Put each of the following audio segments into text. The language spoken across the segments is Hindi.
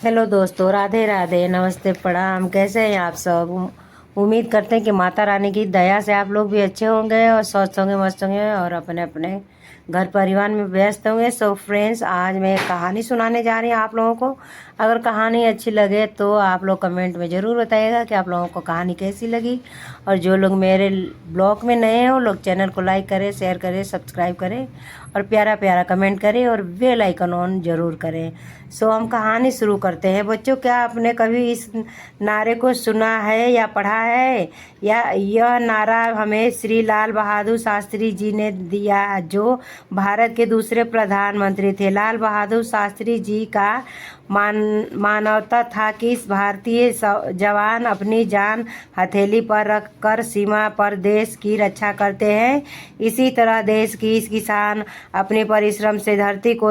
हेलो दोस्तों, राधे राधे, नमस्ते, प्रणाम। कैसे हैं आप सब? उम्मीद करते हैं कि माता रानी की दया से आप लोग भी अच्छे होंगे और स्वस्थ होंगे, मस्त होंगे और अपने अपने घर परिवार में व्यस्त होंगे। सो फ्रेंड्स, आज मैं एक कहानी सुनाने जा रही हूँ आप लोगों को। अगर कहानी अच्छी लगे तो आप लोग कमेंट में ज़रूर बताइएगा कि आप लोगों को कहानी कैसी लगी। और जो लोग मेरे ब्लॉग में नए हैं वो लोग चैनल को लाइक करें, शेयर करें, सब्सक्राइब करें और प्यारा प्यारा कमेंट करें और बेल आइकन ऑन ज़रूर करें। सो हम कहानी शुरू करते हैं। बच्चों, क्या आपने कभी इस नारे को सुना है या पढ़ा है? या यह नारा हमें श्री लाल बहादुर शास्त्री जी ने दिया, जो भारत के दूसरे प्रधानमंत्री थे। लाल बहादुर शास्त्री जी का मानवता था कि इस भारतीय जवान अपनी जान हथेली पर रख कर सीमा पर देश की रक्षा करते हैं। इसी तरह देश की इस किसान अपने परिश्रम से धरती को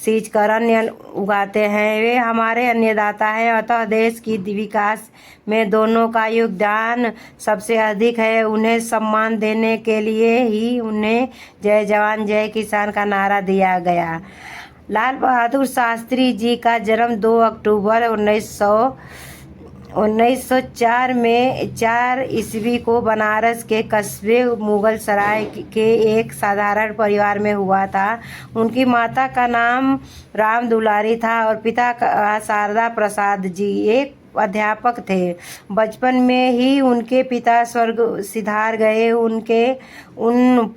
सींच कर अन्न उगाते हैं। वे हमारे अन्नदाता हैं, अतः देश की विकास में दोनों का योगदान सबसे अधिक है। उन्हें सम्मान देने के लिए ही उन्हें जय जवान जय किसान का नारा दिया गया। लाल बहादुर शास्त्री जी का जन्म 2 अक्टूबर 1904 में 4 ईस्वी को बनारस के कस्बे मुगल सराय के एक साधारण परिवार में हुआ था। उनकी माता का नाम राम दुलारी था और पिता का शारदा प्रसाद जी एक अध्यापक थे। बचपन में ही उनके पिता स्वर्ग सिधार गए। उन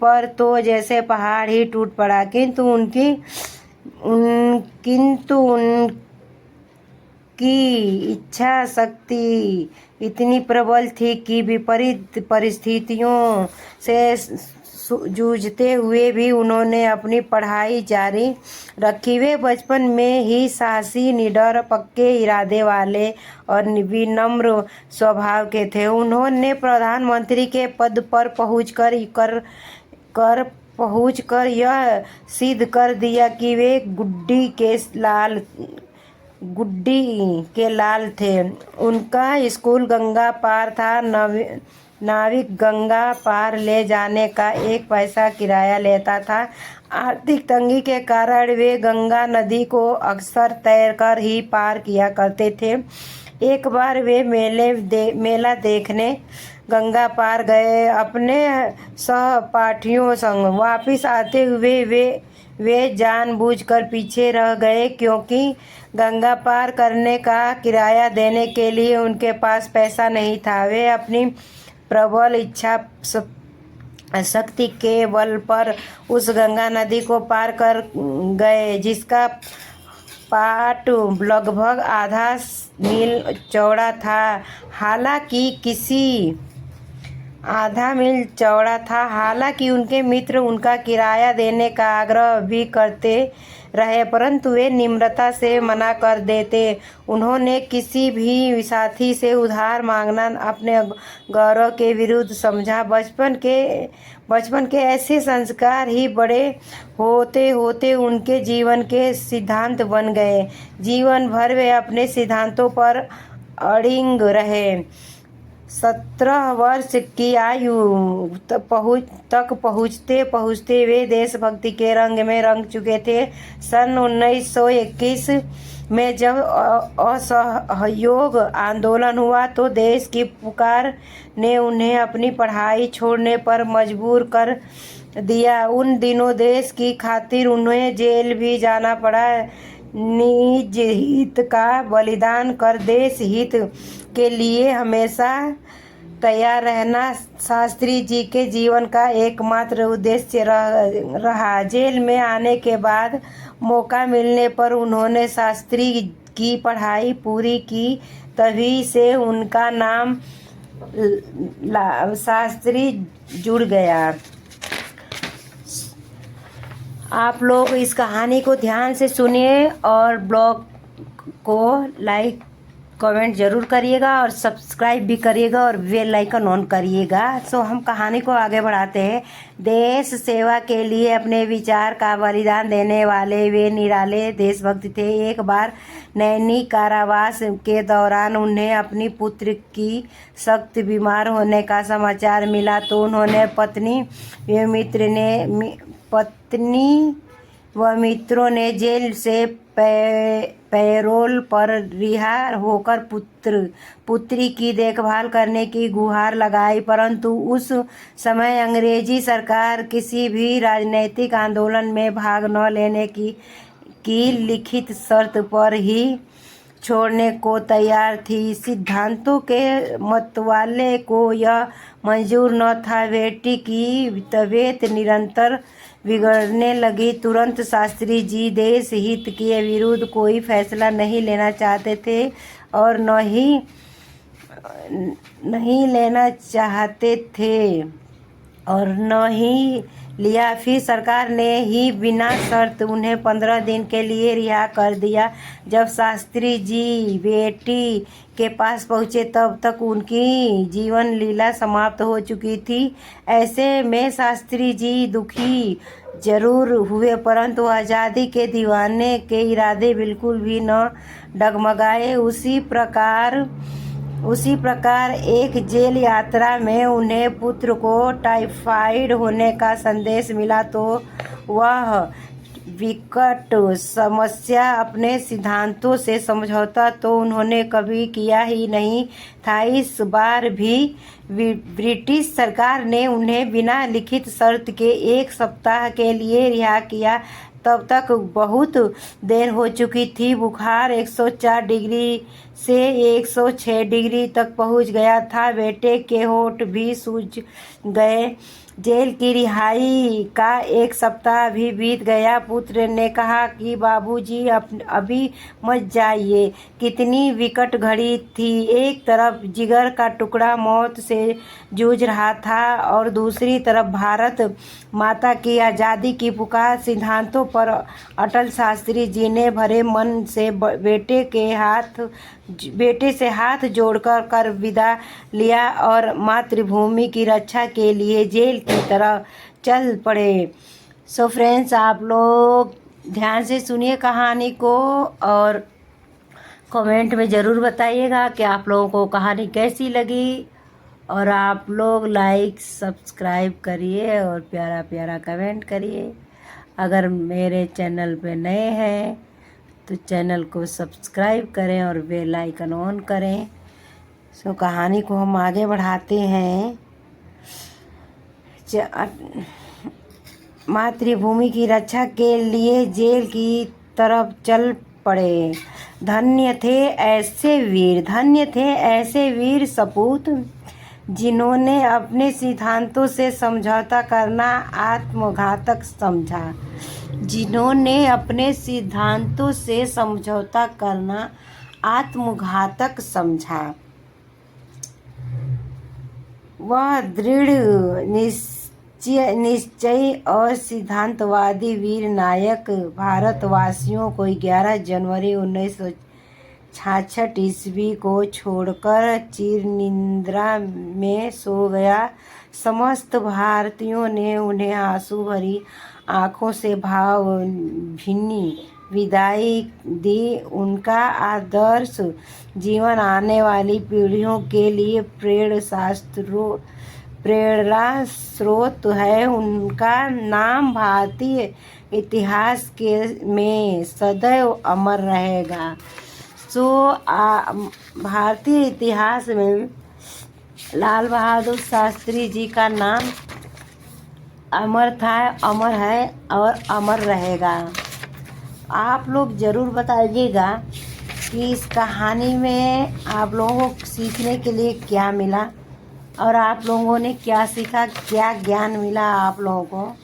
पर तो जैसे पहाड़ ही टूट पड़ा, किंतु उनकी इच्छा शक्ति इतनी प्रबल थी कि विपरीत परिस्थितियों से जूझते हुए भी उन्होंने अपनी पढ़ाई जारी रखी। वे बचपन में ही साहसी, निडर, पक्के इरादे वाले और विनम्र स्वभाव के थे। उन्होंने प्रधानमंत्री के पद पर पहुंचकर यह सिद्ध कर दिया कि वे गुड्डी के लाल थे। उनका स्कूल गंगा पार था। नाविक गंगा पार ले जाने का 1 पैसा किराया लेता था। आर्थिक तंगी के कारण वे गंगा नदी को अक्सर तैरकर ही पार किया करते थे। एक बार वे मेला देखने गंगा पार गए। अपने सहपाठियों संग वापिस आते हुए वे जानबूझकर पीछे रह गए, क्योंकि गंगा पार करने का किराया देने के लिए उनके पास पैसा नहीं था। वे अपनी प्रबल इच्छा शक्ति के बल पर उस गंगा नदी को पार कर गए, जिसका पाट लगभग आधा मील चौड़ा था। हालांकि उनके मित्र उनका किराया देने का आग्रह भी करते रहे, परंतु वे निम्रता से मना कर देते। उन्होंने किसी भी साथी से उधार मांगना अपने गौरव के विरुद्ध समझा। बचपन के ऐसे संस्कार ही बड़े होते होते उनके जीवन के सिद्धांत बन गए। जीवन भर वे अपने सिद्धांतों पर अड़िग रहे। 17 वर्ष की आयु तक पहुँचते पहुँचते वे देशभक्ति के रंग में रंग चुके थे। सन 1921 में जब असहयोग आंदोलन हुआ तो देश की पुकार ने उन्हें अपनी पढ़ाई छोड़ने पर मजबूर कर दिया। उन दिनों देश की खातिर उन्हें जेल भी जाना पड़ा। निज हित का बलिदान कर देश हित के लिए हमेशा तैयार रहना शास्त्री जी के जीवन का एकमात्र उद्देश्य रहा। जेल में आने के बाद मौका मिलने पर उन्होंने शास्त्री की पढ़ाई पूरी की। तभी से उनका नाम शास्त्री जुड़ गया। आप लोग इस कहानी को ध्यान से सुनिए और ब्लॉग को लाइक कमेंट ज़रूर करिएगा और सब्सक्राइब भी करिएगा और बेल आइकन ऑन करिएगा। सो हम कहानी को आगे बढ़ाते हैं। देश सेवा के लिए अपने विचार का बलिदान देने वाले वे निराले देशभक्त थे। एक बार नैनी कारावास के दौरान उन्हें अपनी पुत्र की सख्त बीमार होने का समाचार मिला, तो उन्होंने पत्नी वह मित्रों ने जेल से पैरोल पर रिहा होकर पुत्री की देखभाल करने की गुहार लगाई, परंतु उस समय अंग्रेजी सरकार किसी भी राजनीतिक आंदोलन में भाग न लेने की लिखित शर्त पर ही छोड़ने को तैयार थी। सिद्धांतों के मतवाले को यह मंजूर न था। बेटी की तबीयत निरंतर बिगड़ने लगी। तुरंत शास्त्री जी देश हित के विरुद्ध कोई फैसला नहीं लेना चाहते थे और नहीं लेना चाहते थे और न ही लिया। फिर सरकार ने ही बिना शर्त उन्हें 15 दिन के लिए रिहा कर दिया। जब शास्त्री जी बेटी के पास पहुँचे तब तक उनकी जीवन लीला समाप्त हो चुकी थी। ऐसे में शास्त्री जी दुखी जरूर हुए, परंतु आज़ादी के दीवाने के इरादे बिल्कुल भी न डगमगाए। उसी प्रकार एक जेल यात्रा में उन्हें पुत्र को टाइफाइड होने का संदेश मिला तो वह विकट समस्या अपने सिद्धांतों से समझौता तो उन्होंने कभी किया ही नहीं था। इस बार भी ब्रिटिश सरकार ने उन्हें बिना लिखित शर्त के 1 सप्ताह के लिए रिहा किया। तब तक बहुत देर हो चुकी थी। बुखार 104 डिग्री से 106 डिग्री तक पहुंच गया था। बेटे के होंठ भी सूज गए। जेल की रिहाई का 1 सप्ताह भी बीत गया। पुत्र ने कहा कि बाबूजी अभी मत जाइए। कितनी विकट घड़ी थी। एक तरफ जिगर का टुकड़ा मौत से जूझ रहा था और दूसरी तरफ भारत माता की आज़ादी की पुकार। सिद्धांतों पर अटल शास्त्री जी ने भरे मन से बेटे से हाथ जोड़कर विदा लिया और मातृभूमि की रक्षा के लिए जेल की तरह चल पड़े। सो फ्रेंड्स, आप लोग ध्यान से सुनिए कहानी को और कमेंट में ज़रूर बताइएगा कि आप लोगों को कहानी कैसी लगी। और आप लोग लाइक सब्सक्राइब करिए और प्यारा प्यारा कमेंट करिए। अगर मेरे चैनल पे नए हैं तो चैनल को सब्सक्राइब करें और बेल आइकन ऑन करें। सो कहानी को हम आगे बढ़ाते हैं। मातृभूमि की रक्षा के लिए जेल की तरफ चल पड़े। धन्य थे ऐसे वीर सपूत जिन्होंने अपने सिद्धांतों से समझौता करना आत्मघातक समझा। वह दृढ़ निश्चयी और सिद्धांतवादी वीर नायक भारतवासियों को 11 जनवरी 1966 ईस्वी को छोड़कर चिरनिद्रा में सो गया। समस्त भारतीयों ने उन्हें आंसू भरी आँखों से भावभीनी विदाई दी। उनका आदर्श जीवन आने वाली पीढ़ियों के लिए प्रेरणा स्रोत है। उनका नाम भारतीय इतिहास में सदैव अमर रहेगा। भारतीय इतिहास में लाल बहादुर शास्त्री जी का नाम अमर था, अमर है और अमर रहेगा। आप लोग ज़रूर बताइएगा कि इस कहानी में आप लोगों को सीखने के लिए क्या मिला और आप लोगों ने क्या सीखा, क्या ज्ञान मिला आप लोगों को।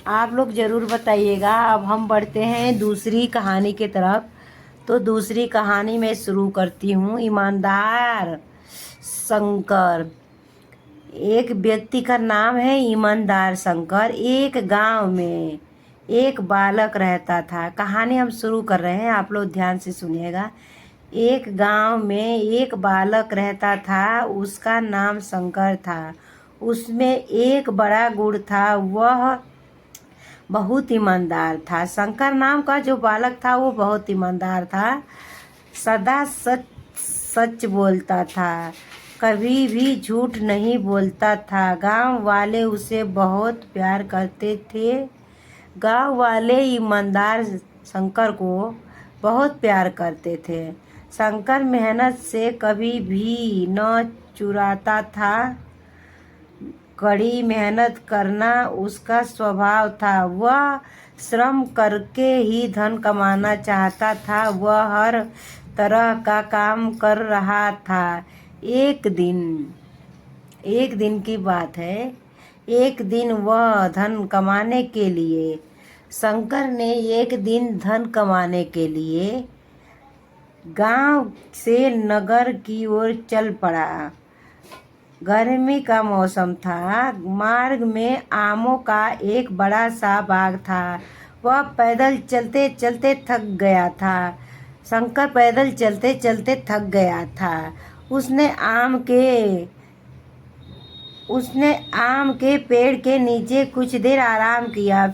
आप लोग ज़रूर बताइएगा। अब हम बढ़ते हैं दूसरी कहानी की तरफ। तो दूसरी कहानी मैं शुरू करती हूँ। ईमानदार शंकर। एक व्यक्ति का नाम है ईमानदार शंकर। एक गांव में एक बालक रहता था। कहानी हम शुरू कर रहे हैं, आप लोग ध्यान से सुनिएगा। एक गांव में एक बालक रहता था, उसका नाम शंकर था। उसमें एक बड़ा गुण था, वह बहुत ईमानदार था। शंकर नाम का जो बालक था वो बहुत ईमानदार था। सदा सच बोलता था, कभी भी झूठ नहीं बोलता था। गांव वाले उसे बहुत प्यार करते थे। गांव वाले ईमानदार शंकर को बहुत प्यार करते थे। शंकर मेहनत से कभी भी न चुराता था। कड़ी मेहनत करना उसका स्वभाव था। वह श्रम करके ही धन कमाना चाहता था। वह हर तरह का काम कर रहा था। एक दिन की बात है। एक दिन वह धन कमाने के लिए शंकर ने एक दिन धन कमाने के लिए गांव से नगर की ओर चल पड़ा। गर्मी का मौसम था। मार्ग में आमों का एक बड़ा सा बाग था। वह पैदल चलते चलते थक गया था। शंकर पैदल चलते चलते थक गया था। उसने आम के पेड़ के नीचे कुछ देर आराम किया।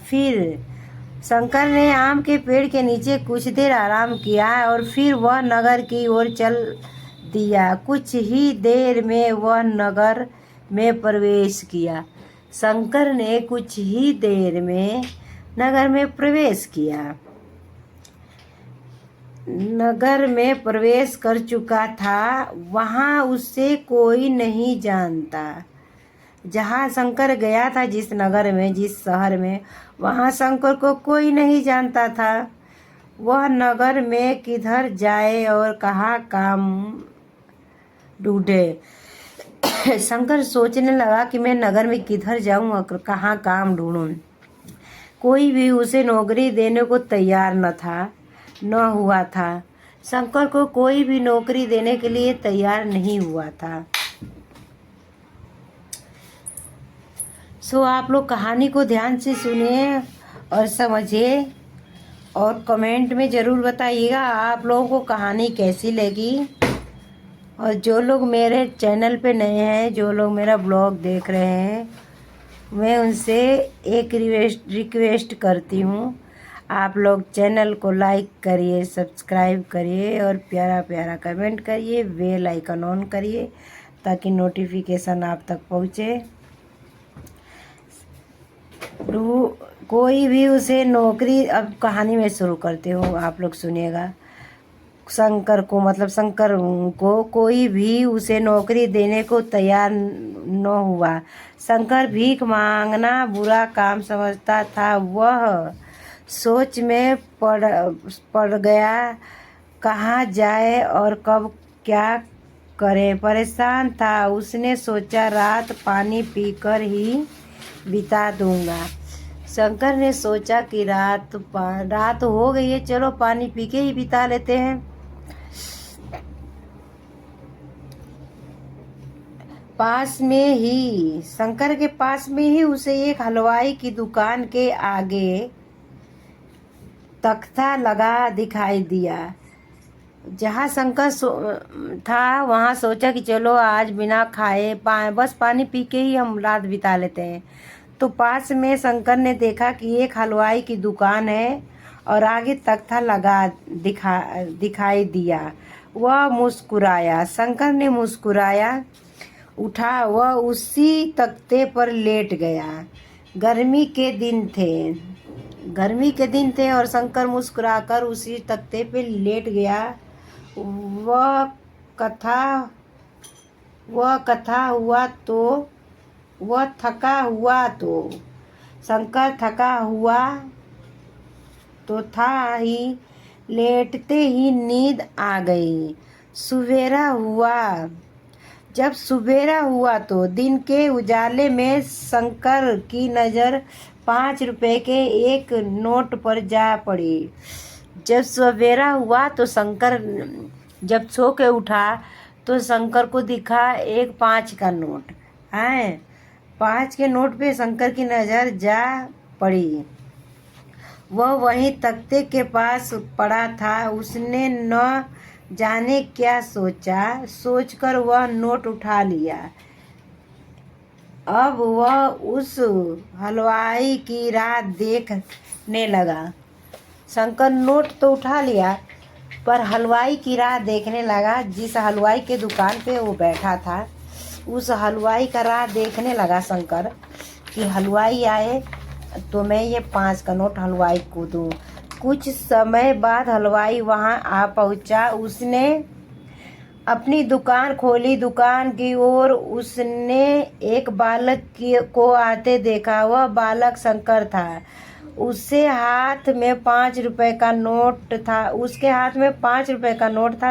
शंकर ने आम के पेड़ के नीचे कुछ देर आराम किया और फिर वह नगर की ओर चल दिया। कुछ ही देर में वह नगर में प्रवेश किया। शंकर ने कुछ ही देर में नगर में प्रवेश किया। नगर में प्रवेश कर चुका था। वहाँ उसे कोई नहीं जानता। जहाँ शंकर गया था, जिस नगर में, जिस शहर में, वहाँ शंकर को कोई नहीं जानता था। वह नगर में किधर जाए और कहाँ काम ढूंढे। शंकर सोचने लगा कि मैं नगर में किधर जाऊं और कहाँ काम ढूंढूं। कोई भी उसे नौकरी देने को तैयार न हुआ था। शंकर को कोई भी नौकरी देने के लिए तैयार नहीं हुआ था। आप लोग कहानी को ध्यान से सुनिए और समझिए और कमेंट में ज़रूर बताइएगा आप लोगों को कहानी कैसी लगी। और जो लोग मेरे चैनल पे नए हैं, जो लोग मेरा ब्लॉग देख रहे हैं, मैं उनसे एक रिक्वेस्ट करती हूँ, आप लोग चैनल को लाइक करिए, सब्सक्राइब करिए और प्यारा प्यारा कमेंट करिए, बेल आइकन ऑन करिए ताकि नोटिफिकेशन आप तक पहुँचे। कोई भी उसे नौकरी, अब कहानी में शुरू करती हूँ, आप लोग सुनिएगा। शंकर को कोई भी उसे नौकरी देने को तैयार न हुआ। शंकर भीख मांगना बुरा काम समझता था। वह सोच में पड़ गया, कहाँ जाए और कब क्या करे। परेशान था। उसने सोचा रात पानी पीकर ही बिता दूंगा। शंकर ने सोचा कि रात हो गई है, चलो पानी पी के ही बिता लेते हैं। शंकर के पास में ही उसे एक हलवाई की दुकान के आगे तख्ता लगा दिखाई दिया। जहाँ शंकर था वहाँ सोचा कि चलो आज बिना खाए बस पानी पी के ही हम रात बिता लेते हैं। तो पास में शंकर ने देखा कि एक हलवाई की दुकान है और आगे तख्ता लगा दिखाई दिया। वह मुस्कुराया। शंकर ने मुस्कुराया उठा। वह उसी तख्ते पर लेट गया। गर्मी के दिन थे और शंकर मुस्कुराकर उसी तख्ते पे लेट गया। वह थका हुआ तो शंकर थका हुआ तो था ही, लेटते ही नींद आ गई। जब सवेरा हुआ तो दिन के उजाले में शंकर की नज़र 5 रुपए के एक नोट पर जा पड़ी। जब सवेरा हुआ तो शंकर जब सो के उठा तो शंकर को दिखा एक 5 का नोट है। 5 के नोट पे शंकर की नज़र जा पड़ी। वह वहीं तख्ते के पास पड़ा था। उसने न जाने क्या सोचकर वह नोट उठा लिया। अब वह उस हलवाई की राह देखने लगा। शंकर नोट तो उठा लिया पर हलवाई की राह देखने लगा। जिस हलवाई के दुकान पे वो बैठा था, उस हलवाई का राह देखने लगा शंकर कि हलवाई आए तो मैं ये 5 का नोट हलवाई को दूँ। कुछ समय बाद हलवाई वहाँ आ पहुँचा। उसने अपनी दुकान खोली। दुकान की ओर उसने एक बालक को आते देखा। वह बालक शंकर था। उसके हाथ में 5 रुपए का नोट था।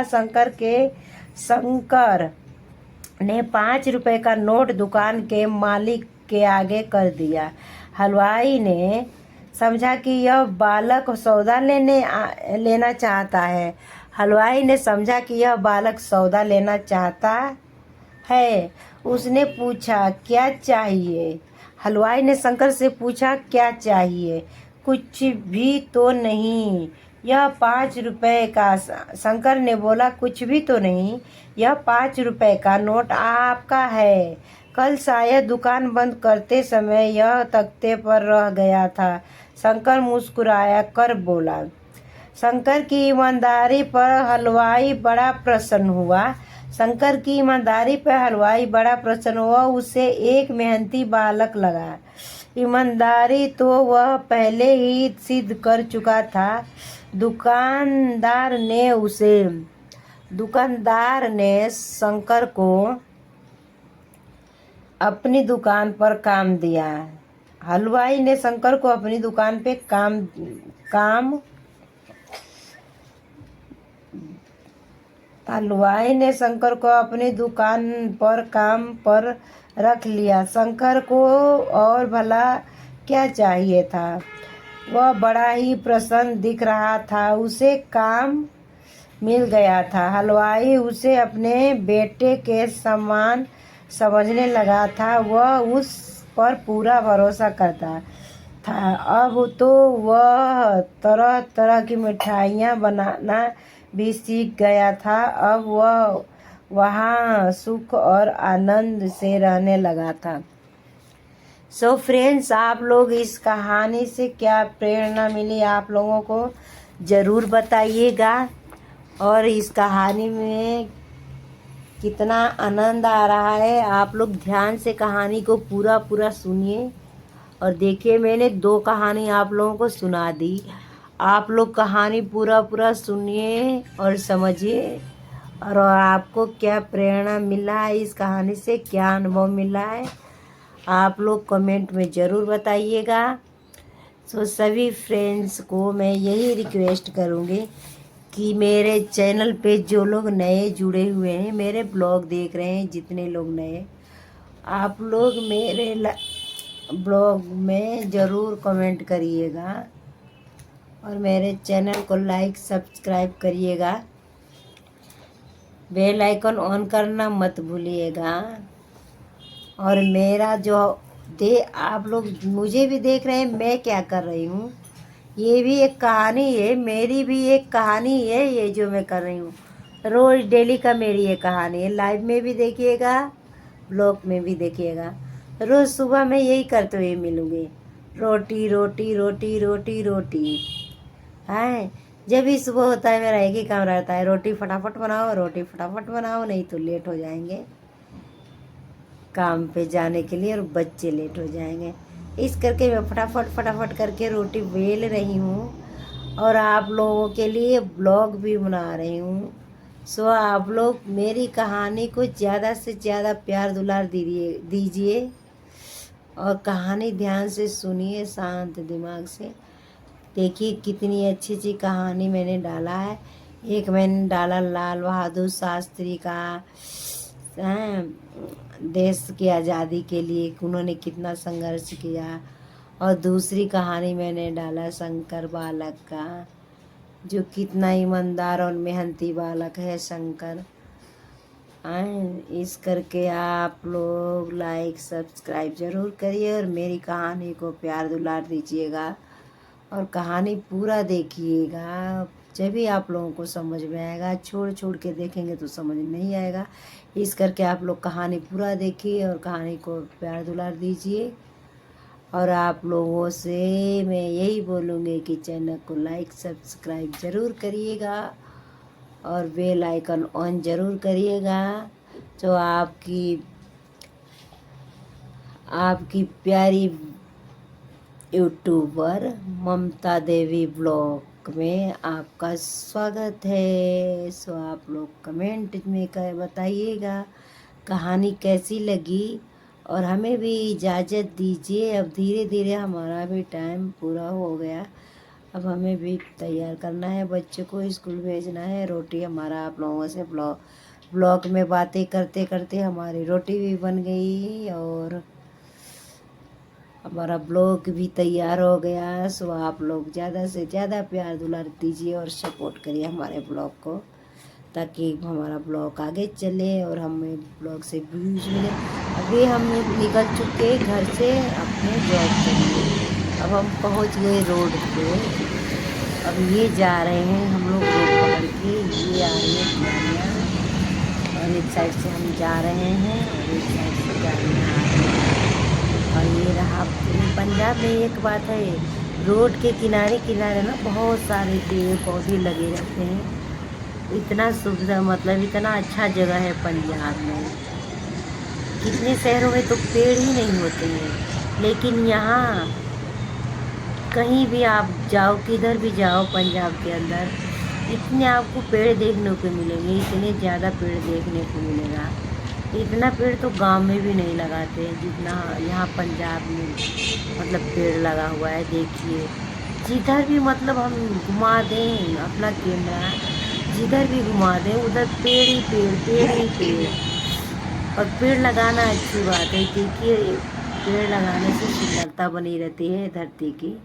शंकर ने 5 रुपए का नोट दुकान के मालिक के आगे कर दिया। हलवाई ने समझा कि यह बालक सौदा लेना चाहता है। उसने पूछा क्या चाहिए। हलवाई ने शंकर से पूछा क्या चाहिए। कुछ भी तो नहीं, यह 5 रुपए का। शंकर ने बोला कुछ भी तो नहीं, यह 5 रुपए का नोट आपका है। कल शायद दुकान बंद करते समय यह तख्ते पर रह गया था। शंकर मुस्कुराया कर बोला। शंकर की ईमानदारी पर हलवाई बड़ा प्रसन्न हुआ। उसे एक मेहनती बालक लगा। ईमानदारी तो वह पहले ही सिद्ध कर चुका था। दुकानदार ने शंकर को अपनी दुकान पर काम दिया। हलवाई ने शंकर को अपनी दुकान पे काम पर रख लिया। शंकर को और भला क्या चाहिए था। वह बड़ा ही प्रसन्न दिख रहा था। उसे काम मिल गया था। हलवाई उसे अपने बेटे के समान समझने लगा था। वह उस पर पूरा भरोसा करता था। अब तो वह तरह तरह की मिठाइयाँ बनाना भी सीख गया था। अब वह वहाँ सुख और आनंद से रहने लगा था। सो फ्रेंड्स, आप लोग इस कहानी से क्या प्रेरणा मिली आप लोगों को ज़रूर बताइएगा। और इस कहानी में कितना आनंद आ रहा है, आप लोग ध्यान से कहानी को पूरा सुनिए और देखिए। मैंने 2 कहानी आप लोगों को सुना दी। आप लोग कहानी पूरा सुनिए और समझिए। और आपको क्या प्रेरणा मिला है इस कहानी से, क्या अनुभव मिला है, आप लोग कमेंट में ज़रूर बताइएगा। सो सभी फ्रेंड्स को मैं यही रिक्वेस्ट करूँगी कि मेरे चैनल पे जो लोग नए जुड़े हुए हैं, मेरे ब्लॉग देख रहे हैं, जितने लोग नए, आप लोग मेरे ब्लॉग में ज़रूर कमेंट करिएगा और मेरे चैनल को लाइक सब्सक्राइब करिएगा। बेल आइकन ऑन करना मत भूलिएगा। और मेरा जो आप लोग मुझे भी देख रहे हैं, मैं क्या कर रही हूँ, ये भी एक कहानी है, मेरी भी एक कहानी है। ये जो मैं कर रही हूँ रोज़ डेली का मेरी ये कहानी है। लाइव में भी देखिएगा, ब्लॉग में भी देखिएगा। रोज़ सुबह मैं यही करते हुए मिलूँगी, रोटी रोटी रोटी रोटी रोटी। है जब भी सुबह होता है मेरा एक ही काम रहता है, रोटी फटाफट बनाओ, नहीं तो लेट हो जाएंगे काम पे जाने के लिए और बच्चे लेट हो जाएंगे। इस करके मैं फटाफट करके रोटी बेल रही हूँ और आप लोगों के लिए ब्लॉग भी बना रही हूँ। सो आप लोग मेरी कहानी को ज़्यादा से ज़्यादा प्यार दुलार दीजिए और कहानी ध्यान से सुनिए, शांत दिमाग से। देखिए कितनी अच्छी कहानी मैंने डाला है। एक मैंने डाला लाल बहादुर शास्त्री का, देश की आज़ादी के लिए उन्होंने कितना संघर्ष किया। और दूसरी कहानी मैंने डाला शंकर बालक का, जो कितना ईमानदार और मेहनती बालक है शंकर। इस करके आप लोग लाइक सब्सक्राइब ज़रूर करिए और मेरी कहानी को प्यार दुलार दीजिएगा और कहानी पूरा देखिएगा, जब भी आप लोगों को समझ में आएगा। छोड़ के देखेंगे तो समझ नहीं आएगा। इस करके आप लोग कहानी पूरा देखिए और कहानी को प्यार दुलार दीजिए। और आप लोगों से मैं यही बोलूँगी कि चैनल को लाइक सब्सक्राइब ज़रूर करिएगा और बेल आइकन ऑन ज़रूर करिएगा। तो आपकी प्यारी यूट्यूबर ममता देवी ब्लॉग में आपका स्वागत है। सो आप लोग कमेंट में बताइएगा कहानी कैसी लगी और हमें भी इजाज़त दीजिए। अब धीरे धीरे हमारा भी टाइम पूरा हो गया, अब हमें भी तैयार करना है, बच्चों को स्कूल भेजना है। रोटी हमारा आप लोगों से ब्लॉग में बातें करते करते हमारी रोटी भी बन गई और हमारा ब्लॉग भी तैयार हो गया। सो आप लोग ज़्यादा से ज़्यादा प्यार दुलार दीजिए और सपोर्ट करिए हमारे ब्लॉग को, ताकि हमारा ब्लॉग आगे चले और हमें ब्लॉग से व्यूज मिले। अभी हम निकल चुके घर से अपने जॉब के लिए। अब हम पहुंच गए रोड पे। अब ये जा रहे हैं हम लोग रोड पकड़ के, ये आ रही है गाड़ियाँ और एक साइड से हम जा रहे हैं और एक साइड से गाड़ियाँ आ रही हैं। और ये रहा पंजाब में एक बात है, रोड के किनारे किनारे ना बहुत सारे पेड़ पौधे लगे रहते हैं। इतना सुविधा, मतलब इतना अच्छा जगह है पंजाब में। कितने शहरों में तो पेड़ ही नहीं होते हैं, लेकिन यहाँ कहीं भी आप जाओ, किधर भी जाओ पंजाब के अंदर, इतने आपको पेड़ देखने को मिलेंगे, इतने ज़्यादा पेड़ देखने को मिलेगा। इतना पेड़ तो गांव में भी नहीं लगाते जितना यहाँ पंजाब में मतलब पेड़ लगा हुआ है। देखिए जिधर भी मतलब हम घुमा दें अपना कैमरा, जिधर भी घुमा दें उधर पेड़ ही पेड़, पेड़ ही पेड़। और पेड़ लगाना अच्छी बात है, क्योंकि पेड़ लगाने से सुंदरता बनी रहती है धरती की।